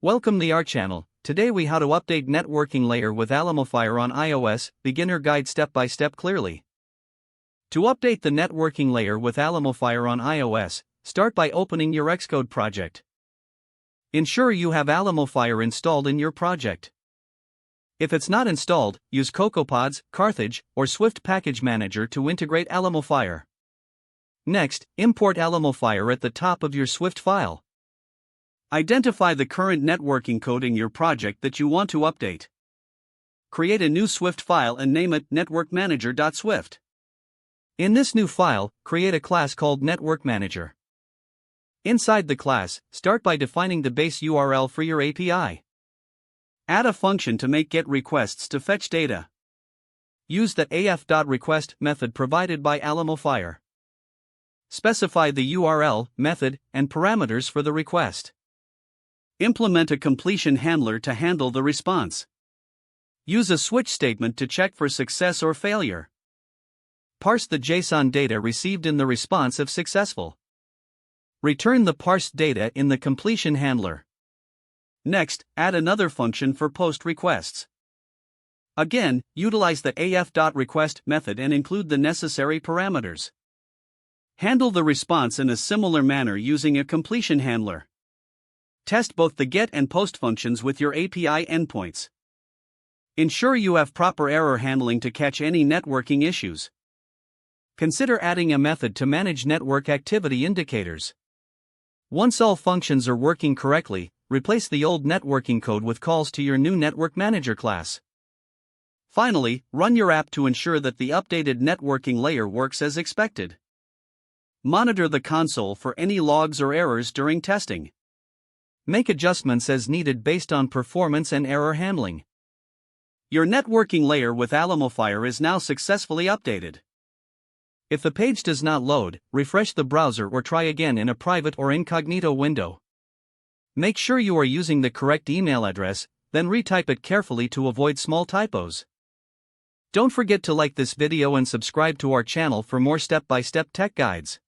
Welcome to our channel. Today we how to update networking layer with Alamofire on iOS, beginner guide step by step clearly. To update the networking layer with Alamofire on iOS, start by opening your Xcode project. Ensure you have Alamofire installed in your project. If it's not installed, use CocoaPods, Carthage, or Swift Package Manager to integrate Alamofire. Next, import Alamofire at the top of your Swift file. Identify the current networking code in your project that you want to update. Create a new Swift file and name it networkmanager.swift. In this new file, create a class called Network Manager. Inside the class, start by defining the base URL for your API. Add a function to make GET requests to fetch data. Use the af.request method provided by Alamofire. Specify the URL, method, and parameters for the request. Implement a completion handler to handle the response. Use a switch statement to check for success or failure. Parse the JSON data received in the response if successful. Return the parsed data in the completion handler. Next, add another function for post requests. Again, utilize the af.request method and include the necessary parameters. Handle the response in a similar manner using a completion handler. Test both the GET and POST functions with your API endpoints. Ensure you have proper error handling to catch any networking issues. Consider adding a method to manage network activity indicators. Once all functions are working correctly, replace the old networking code with calls to your new Network Manager class. Finally, run your app to ensure that the updated networking layer works as expected. Monitor the console for any logs or errors during testing. Make adjustments as needed based on performance and error handling. Your networking layer with Alamofire is now successfully updated. If the page does not load, refresh the browser or try again in a private or incognito window. Make sure you are using the correct email address, then retype it carefully to avoid small typos. Don't forget to like this video and subscribe to our channel for more step-by-step tech guides.